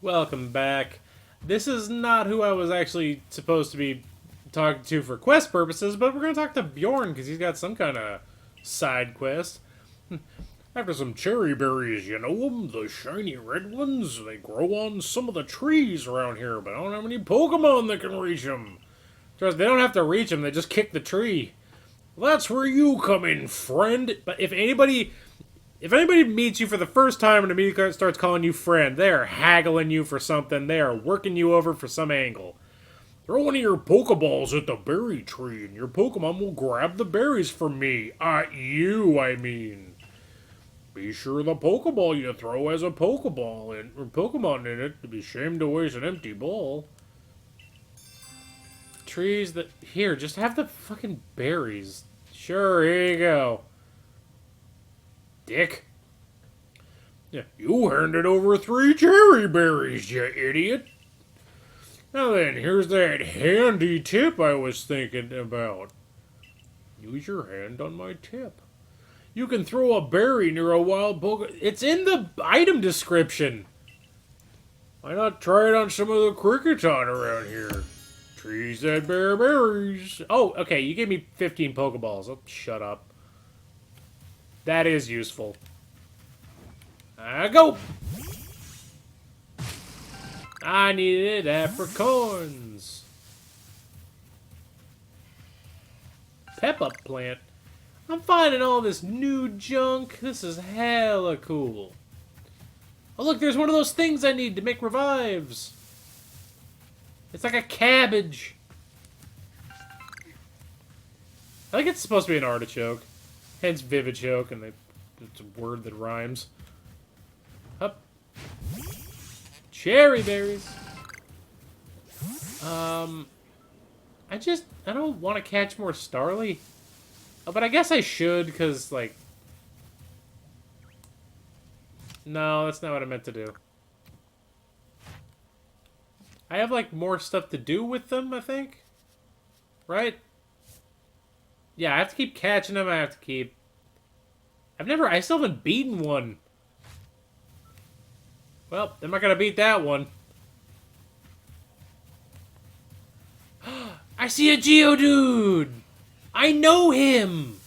Welcome back. This is not who I was actually supposed to be talking to for quest purposes, but we're going to talk to Bjorn because he's got some kind of side quest. After some cherry berries, you know them? The shiny red ones? They grow on some of the trees around here, but I don't have any Pokemon that can reach them. Trust, they don't have to reach them, they just kick the tree. Well, that's where you come in, friend. But if anybody meets you for the first time and immediately starts calling you friend, they are haggling you for something. They are working you over for some angle. Throw one of your Pokeballs at the berry tree, and your Pokemon will grab the berries from me. You, I mean. Be sure the Pokeball you throw has a Pokemon in it. It'd be shame to waste an empty ball. Trees that... Here, just have the fucking berries. Sure, here you go. Dick. Yeah, you handed over 3 cherry berries, you idiot. Now then, here's that handy tip I was thinking about. Use your hand on my tip. You can throw a berry near a wild Pokemon. It's in the item description. Why not try it on some of the Cricketon around here? Trees that bear berries. Oh, okay, you gave me 15 Pokeballs. Oh, shut up. That is useful. Go! I needed apricorns. Peppa plant. I'm finding all this new junk. This is hella cool. Oh look, there's one of those things I need to make revives. It's like a cabbage. I think it's supposed to be an artichoke. Hence Vivichoke, and it's a word that rhymes. Up. Cherry berries. I don't want to catch more Starly. Oh, but I guess I should, because, like... No, that's not what I meant to do. I have, like, more stuff to do with them, I think? Right? Yeah, I have to keep catching them, I have to keep... I still haven't beaten one. Well, I'm not gonna beat that one. I see a Geodude! I know him!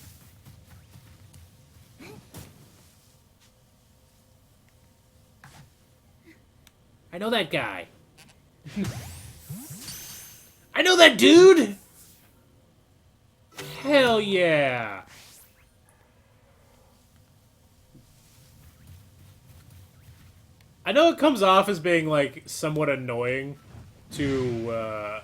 I know that guy. I know that dude! Hell yeah! I know it comes off as being, like, somewhat annoying to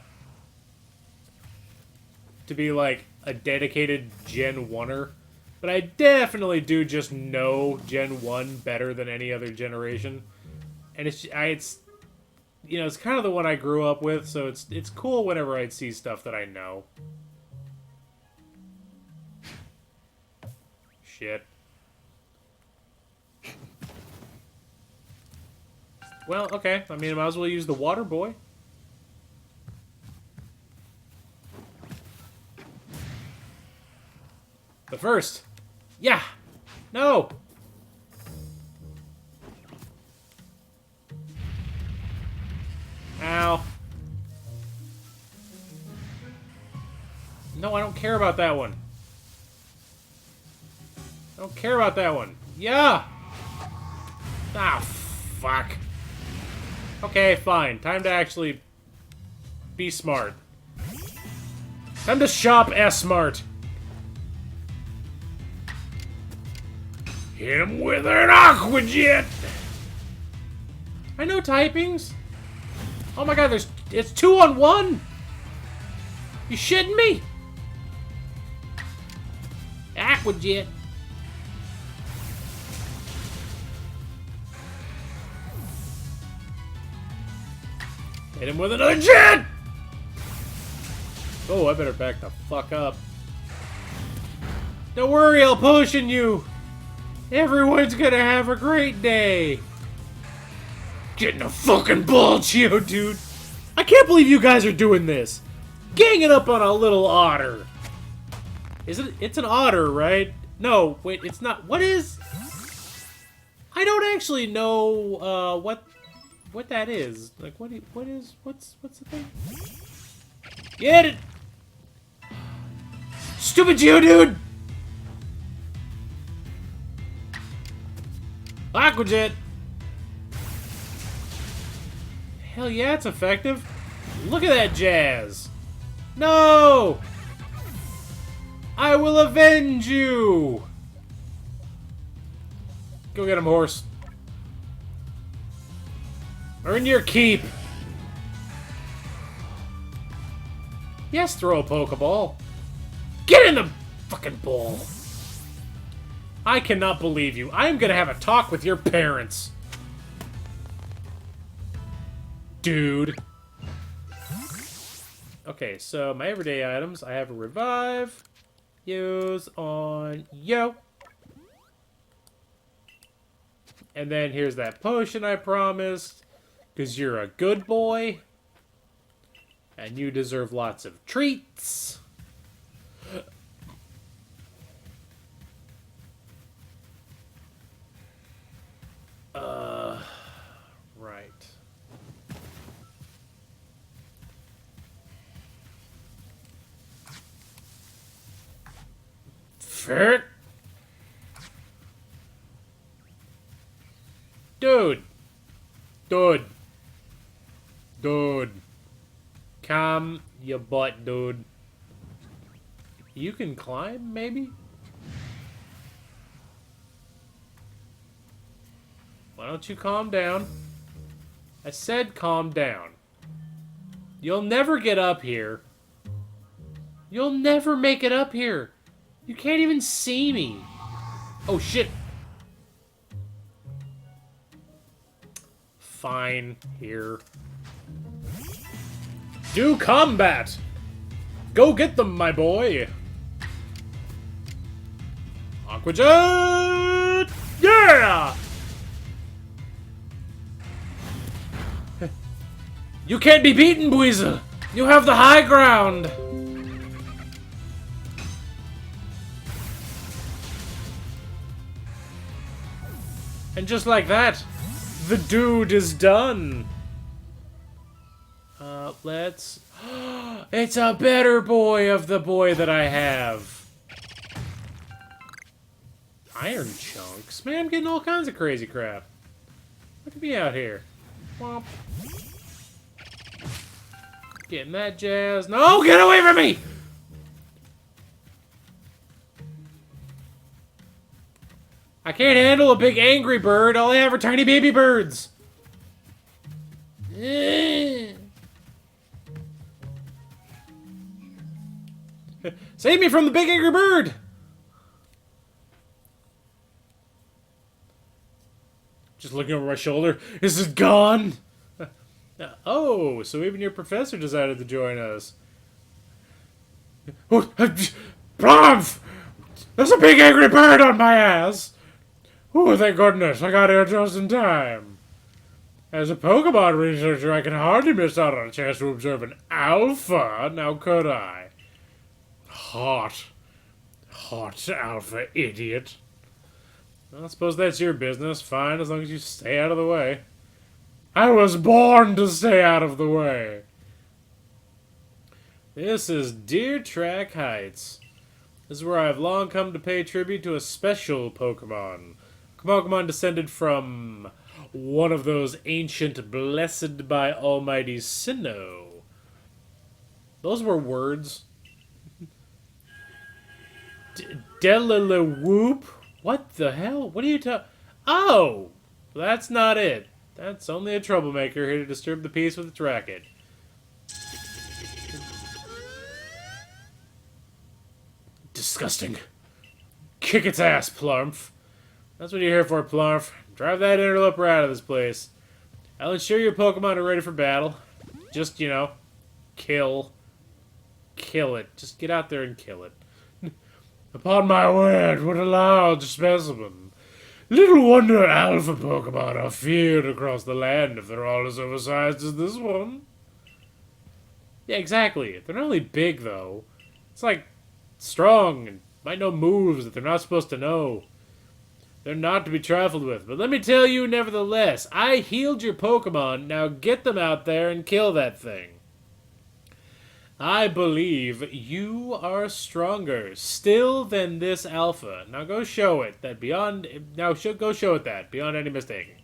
be, like, a dedicated Gen 1-er, but I definitely do just know Gen 1 better than any other generation. And it's you know, it's kind of the one I grew up with, so it's cool whenever I'd see stuff that I know. Shit. Well, okay. I mean, I might as well use the water boy. But first... Yeah! No! Ow. No, I don't care about that one. I don't care about that one. Yeah! Ah, fuck. Okay, fine. Time to actually be smart. Time to shop S-Smart. Hit him with an Aqua Jet! I know typings. Oh my god, it's 2 on 1! You shitting me? Aqua Jet. Hit him with another jet! Oh, I better back the fuck up. Don't worry, I'll potion you! Everyone's gonna have a great day! Getting a fucking ball, Geodude! I can't believe you guys are doing this! Ganging up on a little otter! It's an otter, right? No, wait, it's not. What is... I don't actually know, what what that is. Like, what's the thing? Get it! Stupid Geodude! Aqua Jet! Hell yeah, it's effective. Look at that jazz! No! I will avenge you! Go get him, horse. Earn your keep. Yes, throw a Pokeball. Get in the fucking ball. I cannot believe you. I am gonna have a talk with your parents. Dude. Okay, so my everyday items. I have a revive. Use on yo. And then here's that potion I promised. Because you're a good boy. And you deserve lots of treats. Right. Frick. Dude. Dude. Dude. Calm your butt, dude. You can climb, maybe? Why don't you calm down? I said calm down. You'll never get up here. You'll never make it up here. You can't even see me. Oh, shit. Fine, here. Do combat! Go get them, my boy! Aqua Jet! Yeah! You can't be beaten, Buizel! You have the high ground! And just like that, the dude is done! Let's... It's a better boy of the boy that I have! Iron chunks? Man, I'm getting all kinds of crazy crap. Look at me out here. Womp. Getting that jazz. No, get away from me! I can't handle a big angry bird. All I have are tiny baby birds. Save me from the big angry bird! Just looking over my shoulder. Is it gone? Oh, so even your professor decided to join us. Blumph! There's a big angry bird on my ass! Oh, thank goodness, I got here just in time. As a Pokemon researcher, I can hardly miss out on a chance to observe an alpha, now could I? Hot. Hot alpha idiot. Well, I suppose that's your business. Fine, as long as you stay out of the way. I was born to stay out of the way. This is Deer Track Heights. This is where I've long come to pay tribute to a special Pokemon. A Pokemon descended from one of those ancient blessed by Almighty Sinnoh. Those were words. Delilawhoop? What the hell? What are you talking? Oh! That's not it. That's only a troublemaker here to disturb the peace with its racket. Disgusting. Kick its ass, Plumph. That's what you're here for, Plumph. Drive that interloper out of this place. I'll ensure your Pokemon are ready for battle. Just, you know, kill. Kill it. Just get out there and kill it. Upon my word, what a large specimen. Little wonder alpha Pokemon are feared across the land if they're all as oversized as this one. Yeah, exactly. They're not only big, though. It's like strong and might know moves that they're not supposed to know. They're not to be trifled with. But let me tell you nevertheless, I healed your Pokemon. Now get them out there and kill that thing. I believe you are stronger still than this alpha. Now go show it that beyond... Now go show it that beyond any mistaking.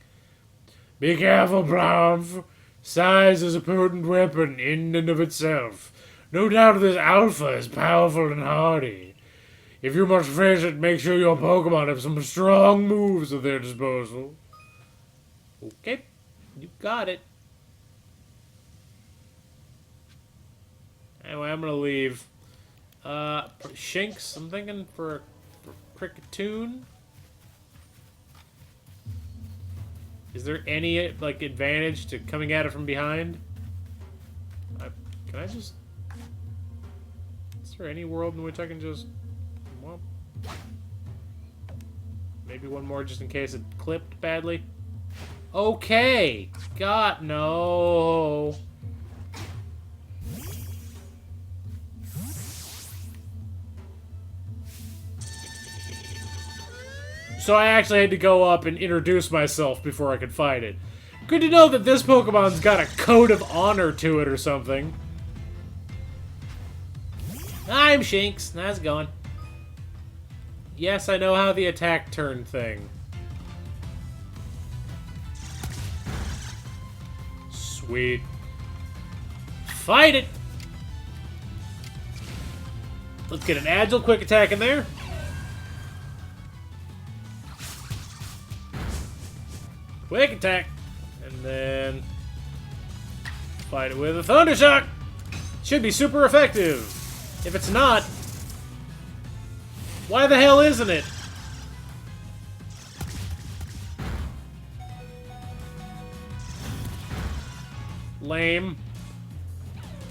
Be careful, Bluff. Size is a potent weapon in and of itself. No doubt this alpha is powerful and hardy. If you must face it, make sure your Pokemon have some strong moves at their disposal. Okay, you got it. Anyway, I'm gonna leave. Shinx, I'm thinking for Cricketune. Is there any, like, advantage to coming at it from behind? Can I just... Is there any world in which I can just... Well, maybe one more just in case it clipped badly? Okay! God, no! So I actually had to go up and introduce myself before I could fight it. Good to know that this Pokemon's got a code of honor to it or something. I'm Shinx. How's it going? Yes, I know how the attack turn thing. Sweet. Fight it! Let's get an agile quick attack in there. Quick attack. And then fight it with a Thunder Shock. Should be super effective. If it's not, why the hell isn't it? Lame.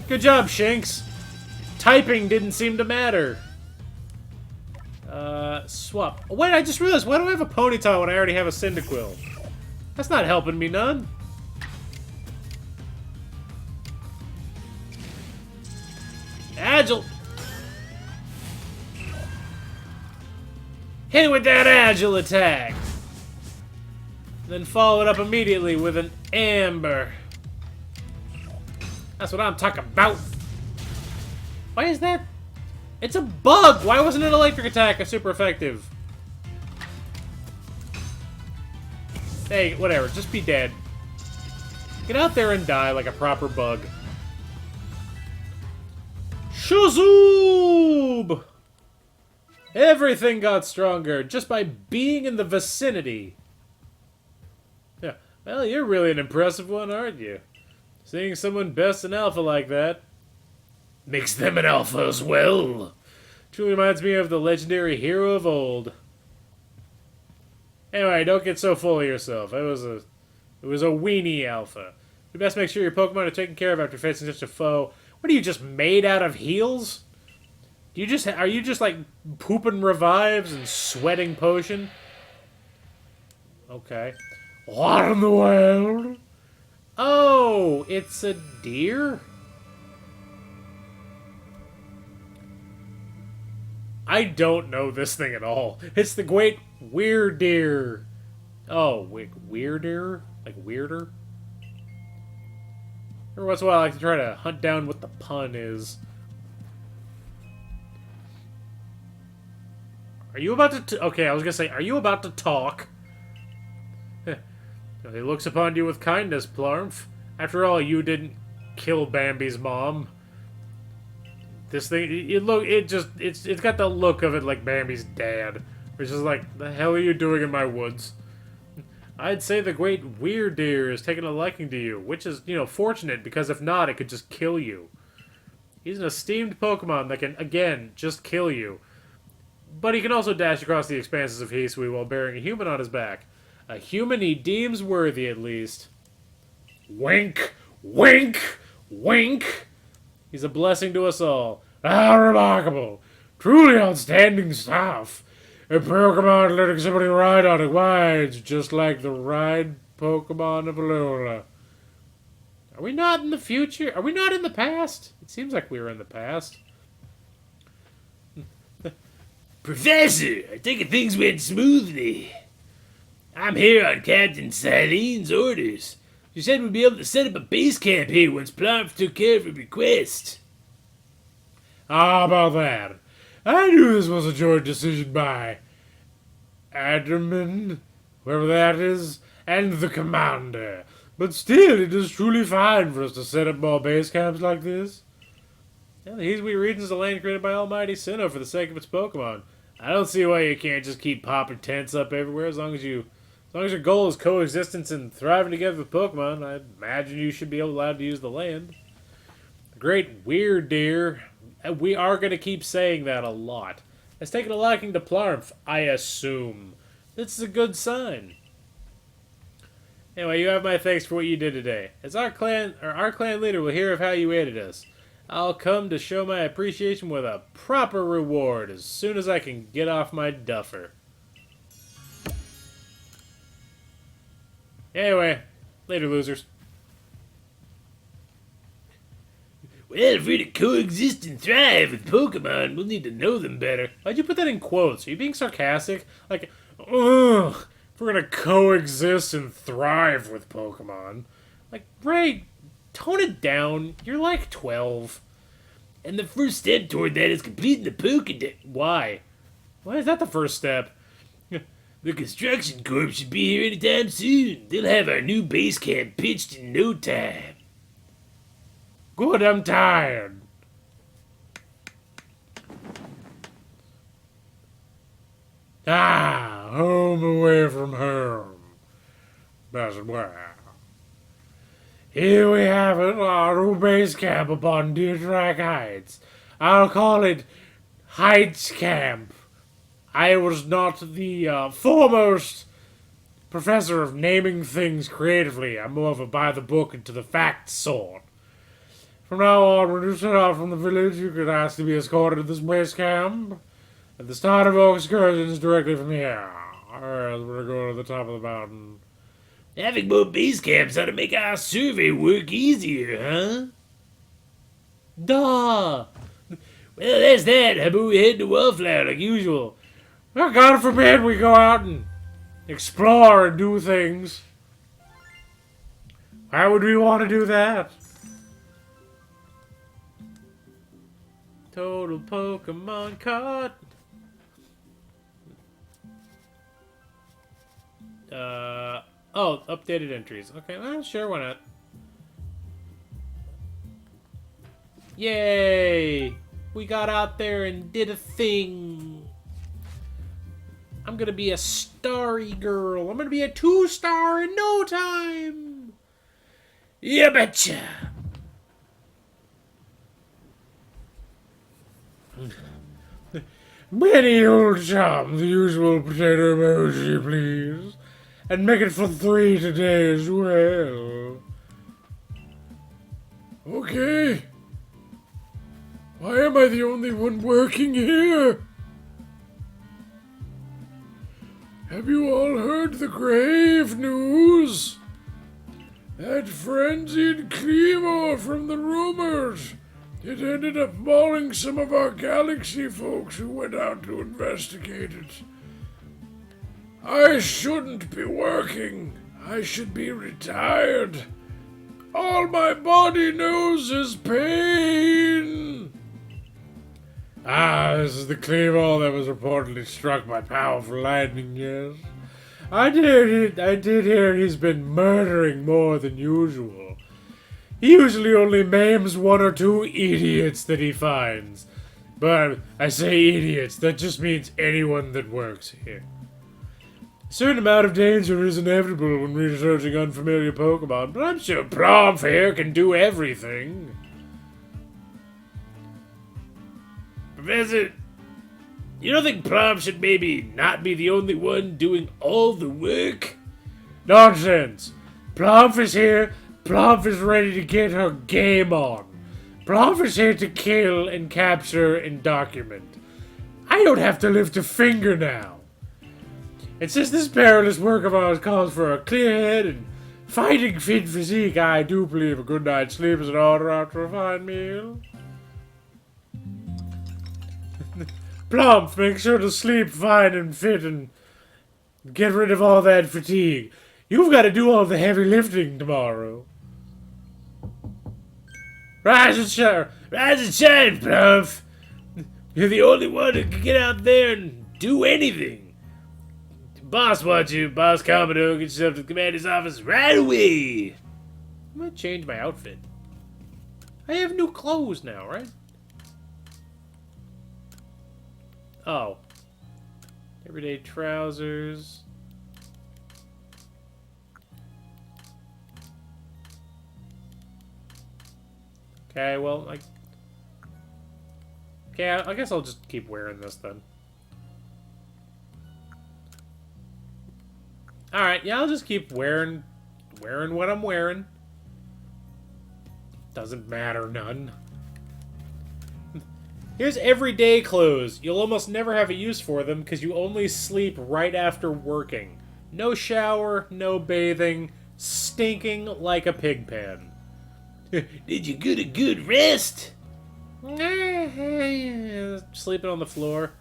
Good job, Shinx. Typing didn't seem to matter. Swap. Oh, wait, I just realized, why do I have a Ponyta when I already have a Cyndaquil? That's not helping me none. Agile. Hit it with that agile attack. Then follow it up immediately with an Amber. That's what I'm talking about. Why is that? It's a bug. Why wasn't an electric attack a super effective? Hey, whatever. Just be dead. Get out there and die like a proper bug. Shazoob! Everything got stronger just by being in the vicinity. Yeah, well, you're really an impressive one, aren't you? Seeing someone best in alpha like that makes them an alpha as well. Truly reminds me of the legendary hero of old. Anyway, don't get so full of yourself. It was a weenie alpha. You best make sure your Pokemon are taken care of after facing such a foe. What are you, just made out of heals? Are you just like pooping revives and sweating potion? Okay. What in the world? Oh, it's a deer? I don't know this thing at all. It's the great Weirdeer. Oh, wait, Weirdeer? Like weirder? Every once in a while I like to try to hunt down what the pun is. Are you about to... Okay, I was gonna say, are you about to talk? He looks upon you with kindness, Plarmf. After all, you didn't kill Bambi's mom. This thing, it's got the look of it like Bambi's dad. Which is like, the hell are you doing in my woods? I'd say the great Weirdeer is taking a liking to you, which is, fortunate, because if not, it could just kill you. He's an esteemed Pokemon that can, again, just kill you. But he can also dash across the expanses of Hisui while bearing a human on his back. A human he deems worthy, at least. Wink! Wink! Wink! He's a blessing to us all. How remarkable! Truly outstanding stuff! A Pokemon letting somebody ride on it. Why, it's just like the ride Pokemon of Alola. Are we not in the future? Are we not in the past? It seems like we were in the past. Professor, I think things went smoothly. I'm here on Captain Silene's orders. She said we'd be able to set up a base camp here once Plump took care of her request. How about that? I knew this was a joint decision by Admin, whoever that is, and the commander. But still, it is truly fine for us to set up more base camps like this. Yeah, the Heeswee region is a land created by Almighty Sinnoh for the sake of its Pokemon. I don't see why you can't just keep popping tents up everywhere as long as your goal is coexistence and thriving together with Pokemon. I imagine you should be allowed to use the land. Great weird deer. We are going to keep saying that a lot. It's taken a liking to Plarmf, I assume. This is a good sign. Anyway, you have my thanks for what you did today. As our clan leader will hear of how you aided us, I'll come to show my appreciation with a proper reward as soon as I can get off my duffer. Anyway, later, losers. Well, if we're to coexist and thrive with Pokemon, we'll need to know them better. Why'd you put that in quotes? Are you being sarcastic? Like, ugh, if we're gonna coexist and thrive with Pokemon. Like, Ray, tone it down. You're like 12. And the first step toward that is completing the Pokédex. Why? Why is that the first step? The construction corps should be here anytime soon. They'll have our new base camp pitched in no time. Good, I'm tired. Home away from home. That's well. Here we have it, our new base camp upon Deer Track Heights. I'll call it Heights Camp. I was not the foremost professor of naming things creatively. I'm more of a by-the-book and to-the-facts sort. From now on, when you set out from the village, you could ask to be escorted to this base camp. At the start of our excursions directly from here. Alright, we're going to the top of the mountain. Having more base camps ought to make our survey work easier, huh? Duh! Well, that's that. How about we head to Wallflower like usual? Well, God forbid we go out and explore and do things. Why would we want to do that? Total Pokemon card. Oh, updated entries. Okay, well, sure, why not? Yay! We got out there and did a thing. I'm gonna be a starry girl. I'm gonna be a 2-star in no time. Yeah, betcha. Many old chum, the usual potato emoji, please. And make it for 3 today as well. Okay. Why am I the only one working here? Have you all heard the grave news? That frenzied Cleaver from the rumors. It ended up mauling some of our galaxy folks who went out to investigate it. I shouldn't be working. I should be retired. All my body knows is pain. This is the Cleaver that was reportedly struck by powerful lightning, yes. I did hear he's been murdering more than usual. He usually only maims 1 or 2 idiots that he finds. But I say idiots, that just means anyone that works here. A certain amount of danger is inevitable when researching unfamiliar Pokemon, but I'm sure Plump here can do everything. Professor, you don't think Plum should maybe not be the only one doing all the work? Nonsense. Plump is here. Plump is ready to get her game on. Plump is here to kill and capture and document. I don't have to lift a finger now. And since this perilous work of ours calls for a clear head and fighting fit physique, I do believe a good night's sleep is in order after a fine meal. Plump, make sure to sleep fine and fit and Get rid of all that fatigue. You've got to do all the heavy lifting tomorrow. Rise and shine, Bluff. You're the only one who can get out there and do anything. Boss wants you. Boss Commodore, get yourself to the commander's office right away. I'm gonna change my outfit. I have new clothes now, right? Oh. Everyday trousers. Okay, well, like... Okay, I guess I'll just keep wearing this then. Alright, yeah, I'll just keep wearing what I'm wearing. Doesn't matter none. Here's everyday clothes. You'll almost never have a use for them because you only sleep right after working. No shower, no bathing, stinking like a pig pen. Did you get a good rest? Sleeping on the floor.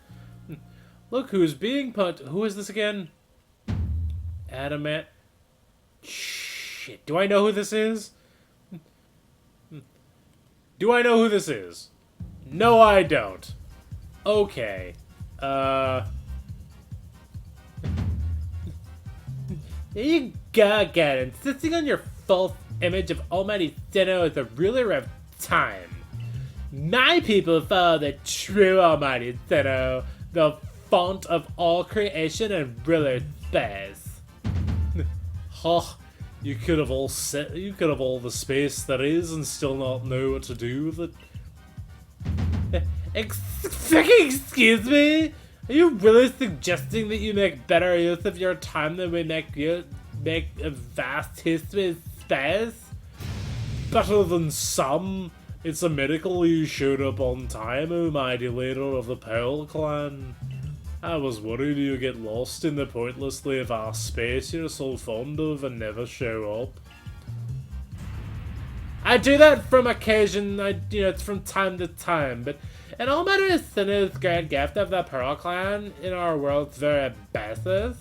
Look who's being punched. Who is this again? Adamant. Shit. Do I know who this is? Do I know who this is? No, I don't. Okay. You got it. Insisting on your false image of Almighty Sinnoh is the ruler of time. My people follow the true Almighty Sinnoh, the font of all creation and ruler space. Oh, you could have all the space there is and still not know what to do with it. Excuse me? Are you really suggesting that you make better use of your time than we make a vast history of space? Better than some? It's a miracle you showed up on time, O mighty leader of the Pearl Clan. I was worried you'd get lost in the pointlessly vast space you're so fond of and never show up. I do that from occasion, it's from time to time, but in Almighty Sinnoh's great gift of the Pearl Clan in our world's very basis.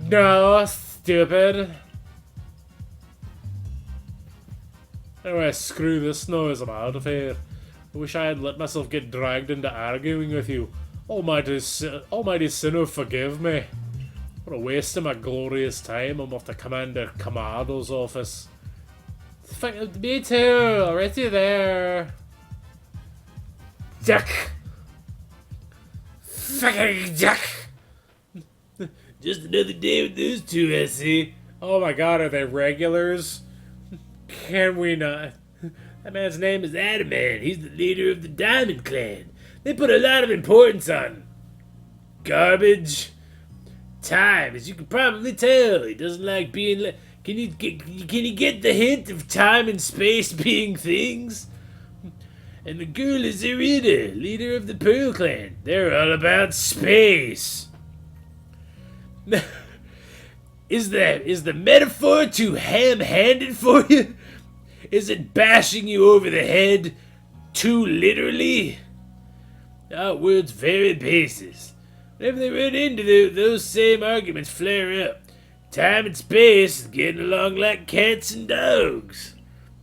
No, stupid. Anyway, screw this noise, I'm out of here. I wish I had let myself get dragged into arguing with you. Almighty Sinnoh, forgive me. What a waste of my glorious time. I'm off to Commander Kamado's office. Me too, already there. Duck! Fucking duck! Just another day with those two, I see. Oh my god, are they regulars? Can we not? That man's name is Adamant. He's the leader of the Diamond Clan. They put a lot of importance on garbage. Time, as you can probably tell. He doesn't like being... Can you get the hint of time and space being things? And the girl is Irina, leader of the Pearl Clan. They're all about space. Is the metaphor too ham-handed for you? Is it bashing you over the head too literally? Our words vary bases. Whenever they run into those same arguments flare up. Time and space is getting along like cats and dogs.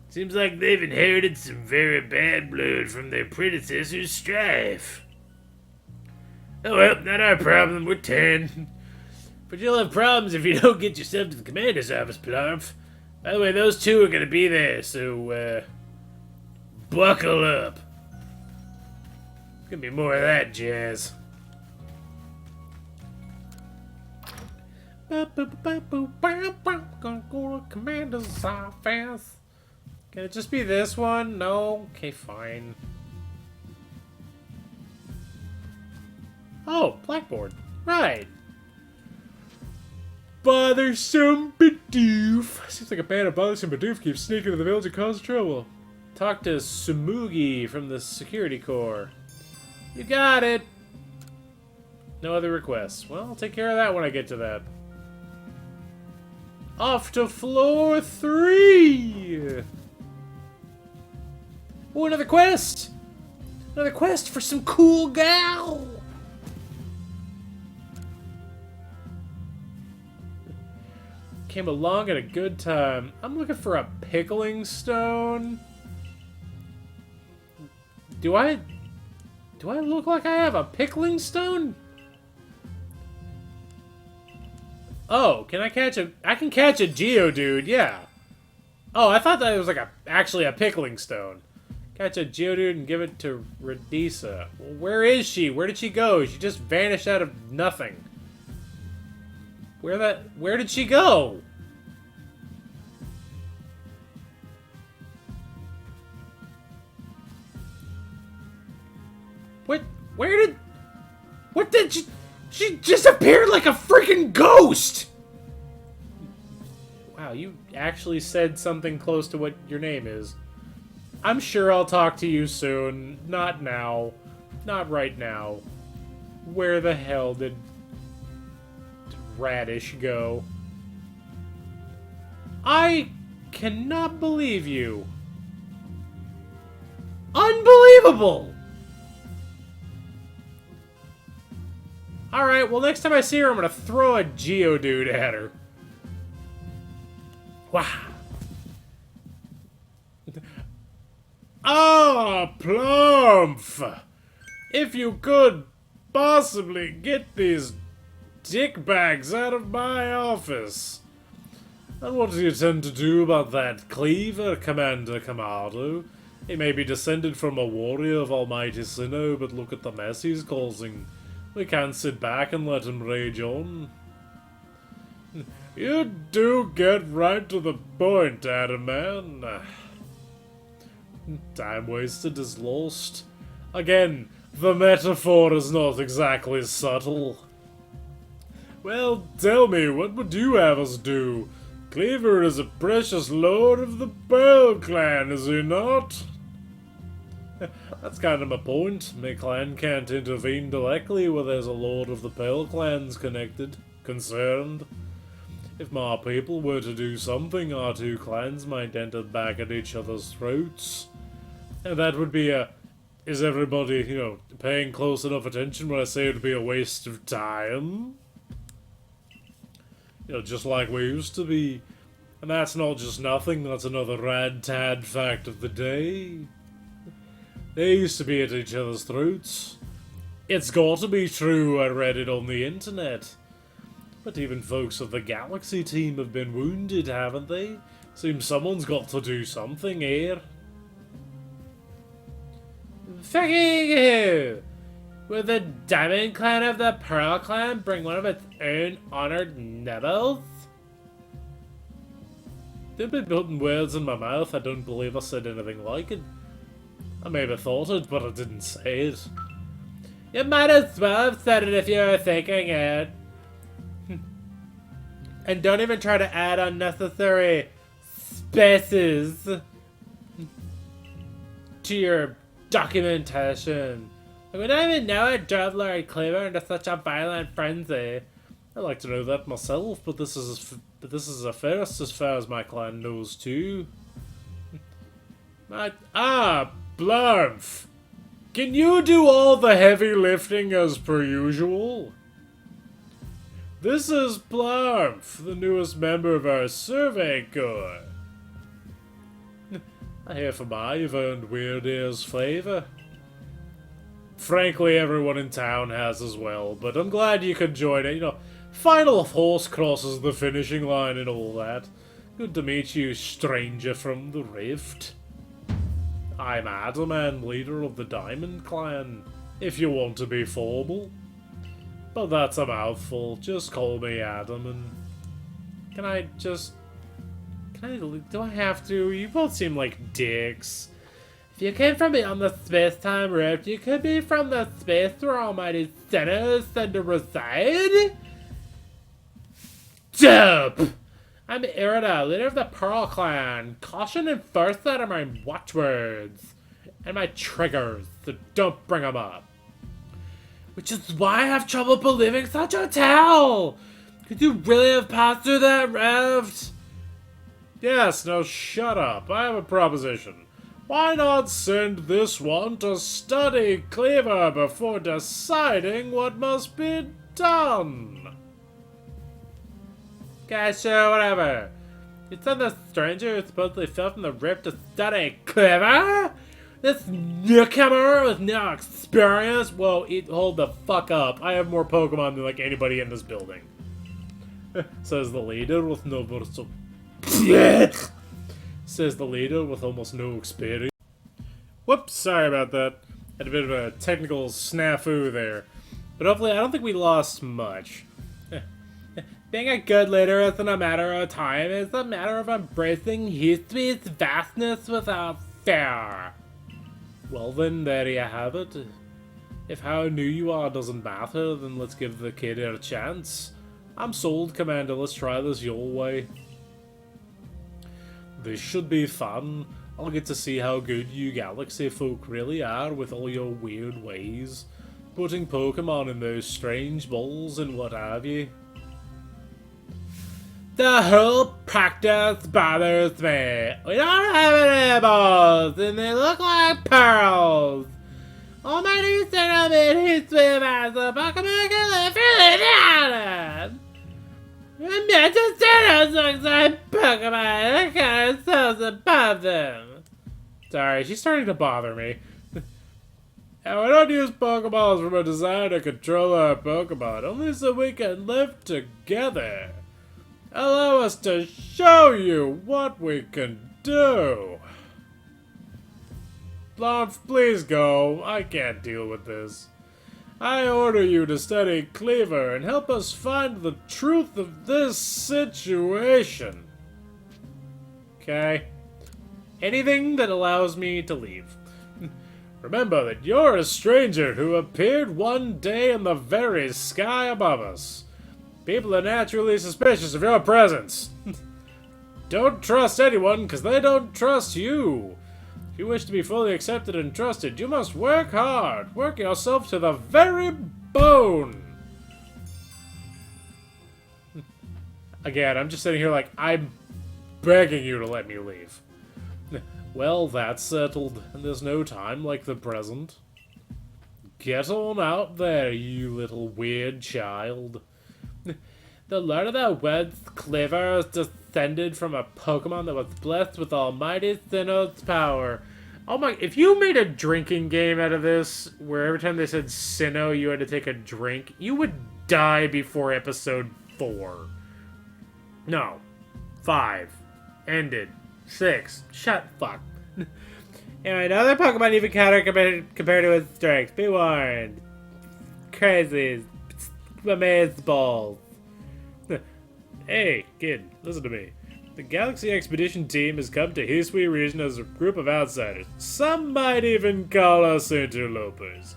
Seems like they've inherited some very bad blood from their predecessors' strife. Oh well, not our problem, we're 10. But you'll have problems if you don't get yourself to the commander's office, Blarf. By the way, those two are gonna be there, so, buckle up. There's gonna be more of that jazz. Gonna go to Commander's office. Can it just be this one? No? Okay, fine. Oh, blackboard. Right. Bothersome Bidoof. Seems like a band of bothersome Bidoof keeps sneaking into the village and causing trouble. Talk to Sumugi from the security corps. You got it. No other requests. Well, I'll take care of that when I get to that. Off to floor 3! Oh, another quest! Another quest for some cool gal! came along at a good time. I'm looking for a pickling stone. Do I look like I have a pickling stone? Oh, can I catch a... I can catch a Geodude, yeah. Oh, I thought that it was like actually a pickling stone. Catch a Geodude and give it to Radisa. Well, where is she? Where did she go? She just vanished out of nothing. Where did she go? What did she just appeared like a freaking ghost! Wow, you actually said something close to what your name is. I'm sure I'll talk to you soon. Not now. Not right now. Where the hell did Radish go? I cannot believe you. Unbelievable! Alright, well next time I see her, I'm gonna throw a Geodude at her. Wow. Ah, Plumph! If you could possibly get these dickbags out of my office. And what do you intend to do about that cleaver, Commander Kamado? He may be descended from a warrior of Almighty Sinnoh, but look at the mess he's causing. We can't sit back and let him rage on. You do get right to the point, Adam man. Time wasted is lost. Again, the metaphor is not exactly subtle. Well, tell me, what would you have us do? Cleaver is a precious lord of the Pearl Clan, is he not? That's kind of my point. My clan can't intervene directly where there's a lord of the Pearl Clans concerned. If my people were to do something, our two clans might end up back at each other's throats. And that would be is everybody, paying close enough attention when I say it would be a waste of time? Just like we used to be. And that's not just nothing, that's another rad-tad fact of the day. They used to be at each other's throats. It's got to be true, I read it on the internet. But even folks of the Galaxy team have been wounded, haven't they? Seems someone's got to do something here. Fucking will the Diamond Clan of the Pearl Clan bring one of its own honored nobles? They've been putting words in my mouth. I don't believe I said anything like it. I maybe thought it, but I didn't say it. You might as well have said it if you were thinking it. And don't even try to add unnecessary spaces to your documentation. We don't even know it drove Lord Cleaver into such a violent frenzy. I'd like to know that myself, but this is a first as far as my clan knows too. Blumph! Can you do all the heavy lifting as per usual? This is Blumph, the newest member of our Survey Corps. I hear from you've earned Weird Ear's favor. Frankly, everyone in town has as well, but I'm glad you could join it. Final horse crosses the finishing line and all that. Good to meet you, stranger from the Rift. I'm Adam, and leader of the Diamond Clan, if you want to be formal. But that's a mouthful, just call me Adam, and... do I have to? You both seem like dicks. If you came from beyond the space-time rift, you could be from the space where Almighty Sinnoh is said to reside? Dope! I'm Irida, leader of the Pearl Clan. Caution and foresight are my watchwords. And my triggers, so don't bring them up. Which is why I have trouble believing such a tale! Could you really have passed through that rift? Yes, now shut up. I have a proposition. Why not send this one to study Cleaver before deciding what must be done? Okay, sure, whatever. You said the stranger who supposedly fell from the rift to study clever? This newcomer with no experience? Whoa, hold the fuck up. I have more Pokemon than like anybody in this building. Says the leader with no Says the leader with almost no experience. Whoops, sorry about that. Had a bit of a technical snafu there. But hopefully, I don't think we lost much. Being a good leader isn't a matter of time, it's a matter of embracing history's vastness without fear. Well then, there you have it. If how new you are doesn't matter, then let's give the kid a chance. I'm sold, Commander, let's try this your way. This should be fun. I'll get to see how good you galaxy folk really are with all your weird ways. Putting Pokemon in those strange balls and what have you. The whole practice bothers me. We don't have any balls, and they look like pearls. Almighty Cinnamon, he swim as a Pokemon can live really down. And Magic Cinnamon looks like Pokemon, and kind of sells above them. Sorry, she's starting to bother me. And we don't use Pokeballs from a desire to control our Pokemon, only so we can live together. Allow us to show you what we can do. Blanche, please go. I can't deal with this. I order you to study Cleaver and help us find the truth of this situation. Okay? Anything that allows me to leave. Remember that you're a stranger who appeared one day in the very sky above us. People are naturally suspicious of your presence. Don't trust anyone, because they don't trust you. If you wish to be fully accepted and trusted, you must work hard. Work yourself to the very bone. Again, I'm just sitting here like, I'm begging you to let me leave. Well, that's settled, and there's no time like the present. Get on out there, you little weird child. The Lord of the Woods, Cleaver, is descended from a Pokemon that was blessed with Almighty Sinnoh's power. Oh my, if you made a drinking game out of this, where every time they said Sinnoh, you had to take a drink, you would die before episode 4. No. 5. Ended. 6. Shut fuck. Anyway, no other Pokemon even counter compared to its strength. Be warned. Crazies. Amaze balls. Hey, kid, listen to me. The Galaxy Expedition team has come to Hisui region as a group of outsiders. Some might even call us interlopers.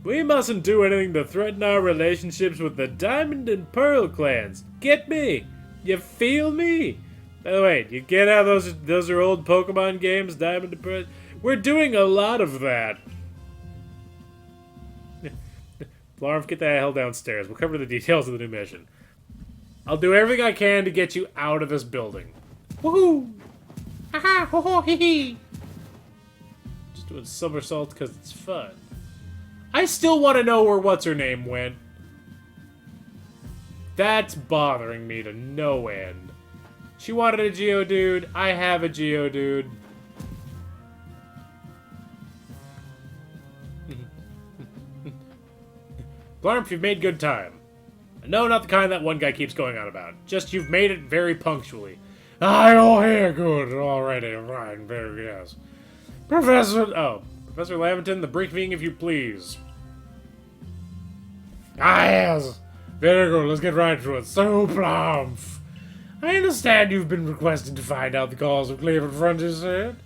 We mustn't do anything to threaten our relationships with the Diamond and Pearl clans. Get me? You feel me? By the way, you get how those are old Pokemon games, Diamond and Pearl? We're doing a lot of that. Blarf, get the hell downstairs. We'll cover the details of the new mission. I'll do everything I can to get you out of this building. Woohoo! Haha! Ho ho hee hee! Just doing somersaults because it's fun. I still want to know where what's-her-name went. That's bothering me to no end. She wanted a Geodude. I have a Geodude. Blarmp, you've made good time. No, not the kind that one guy keeps going on about. Just you've made it very punctually. Oh, here, good. Alrighty, right, very yes. Professor Laventon, the briefing, if you please. Ah, yes. Very good, let's get right to it. So, Blarmp, I understand you've been requested to find out the cause of Cleaver Frontier,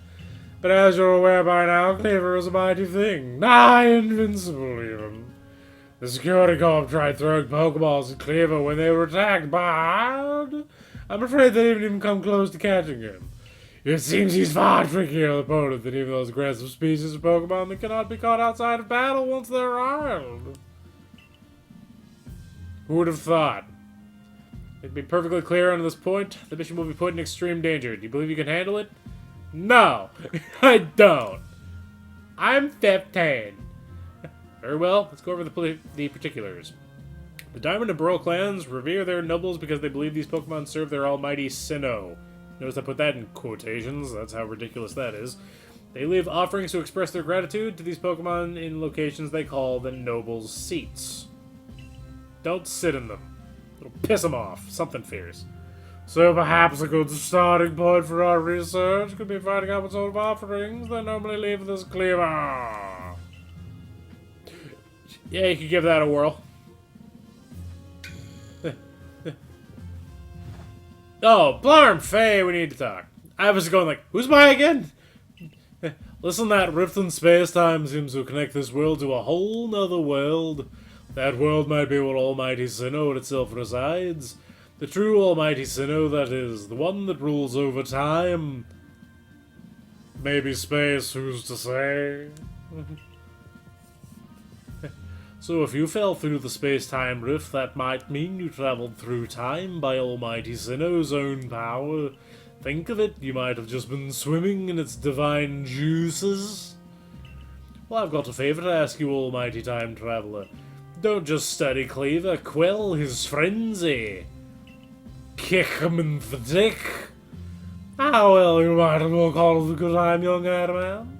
but as you're aware by now, Cleaver is a mighty thing. Nigh invincible, even. The security corps tried throwing Pokeballs at Cleaver when they were attacked, but I'm afraid they didn't even come close to catching him. It seems he's far trickier an opponent than even those aggressive species of Pokemon that cannot be caught outside of battle once they're armed. Who would have thought? To be perfectly clear on this point, the mission will be put in extreme danger. Do you believe you can handle it? No, I don't. I'm 15. Very well, let's go over the particulars. The Diamond and Pearl clans revere their nobles because they believe these Pokemon serve their almighty Sinnoh. Notice I put that in quotations, that's how ridiculous that is. They leave offerings to express their gratitude to these Pokemon in locations they call the nobles' seats. Don't sit in them. It'll piss them off. Something fierce. So perhaps a good starting point for our research could be finding out what sort of offerings they normally leave this cleaver. Yeah, you could give that a whirl. Oh, Blarm Faye, we need to talk. I was going like, who's by again? Listen, that rift in space-time seems to connect this world to a whole nother world. That world might be where Almighty Sinnoh itself resides. The true Almighty Sinnoh, that is. The one that rules over time. Maybe space, who's to say? So if you fell through the space-time rift, that might mean you traveled through time by Almighty Sinnoh's own power. Think of it, you might have just been swimming in its divine juices. Well, I've got a favor to ask you, Almighty Time Traveler. Don't just study Cleaver, quell his frenzy. Kick him in the dick. Ah, well, you might as well call it a good time, young Adamant.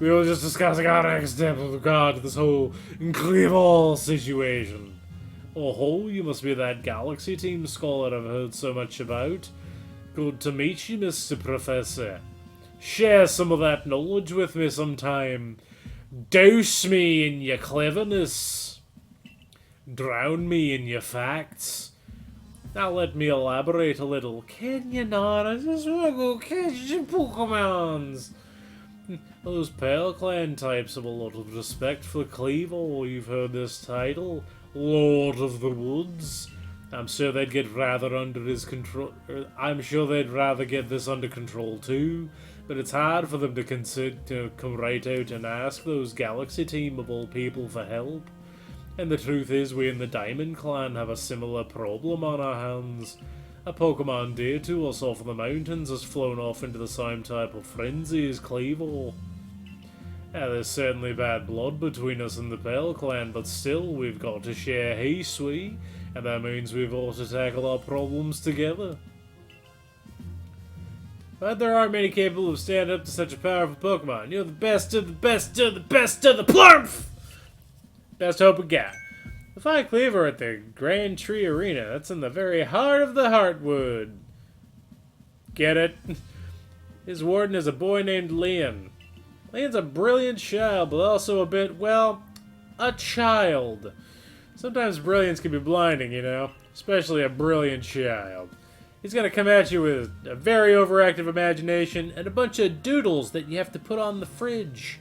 We were just discussing our next steps with regard to this whole Cleaver situation. Oh, you must be that Galaxy Team scholar I've heard so much about. Good to meet you, Mr. Professor. Share some of that knowledge with me sometime. Douse me in your cleverness. Drown me in your facts. Now let me elaborate a little. Can you not? I just want to go catch your Pokemons. Those Pale Clan types have a lot of respect for Cleaver. You've heard this title, Lord of the Woods. I'm sure they'd get rather under his control. I'm sure they'd rather get this under control too. But it's hard for them to come right out and ask those Galaxy Team of all people for help. And the truth is, we in the Diamond Clan have a similar problem on our hands. A Pokemon dear to us off in the mountains has flown off into the same type of frenzy as Cleaver. Yeah, there's certainly bad blood between us and the Pale Clan, but still, we've got to share Hisui, and that means we've all to tackle our problems together. But there aren't many capable of standing up to such a powerful Pokemon. You're the best of the best of the best of the plump! Best hope we got. The fight Cleaver at the Grand Tree Arena. That's in the very heart of the Heartwood. Get it? His warden is a boy named Leon. Leon's a brilliant child, but also a bit, well, a child. Sometimes brilliance can be blinding, you know? Especially a brilliant child. He's gonna come at you with a very overactive imagination and a bunch of doodles that you have to put on the fridge.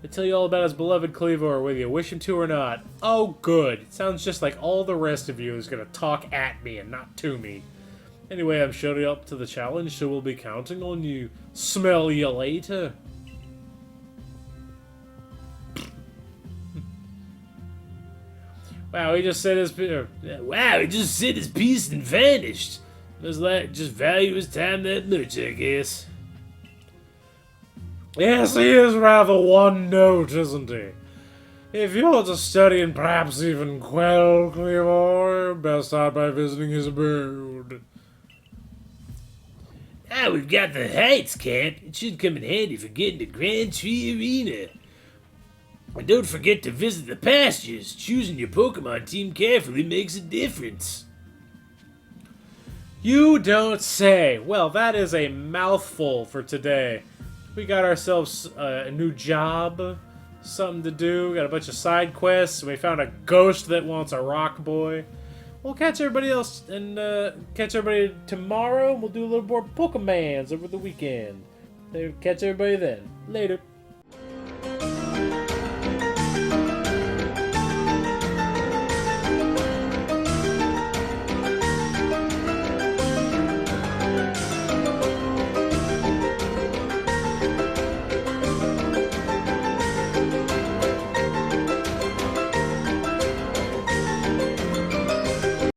I tell you all about his beloved Cleaver, whether you wish him to or not. Oh, good. It sounds just like all the rest of you is going to talk at me and not to me. Anyway, I'm showing up to the challenge, so we'll be counting on you. Smell you later. Wow, he just said his... Wow, he just said his piece and vanished. Must like just value his time that much, I guess. Yes, he is rather one note, isn't he? If you're to study and perhaps even quell Cleaver, best start by visiting his abode. Ah, we've got the Heights camp. It should come in handy for getting to Grand Tree Arena. And don't forget to visit the pastures. Choosing your Pokemon team carefully makes a difference. You don't say. Well, that is a mouthful for today. We got ourselves a new job, something to do. We got a bunch of side quests. We found a ghost that wants a rock boy. We'll catch everybody else and catch everybody tomorrow. We'll do a little more Pokemons over the weekend. Catch everybody then. Later.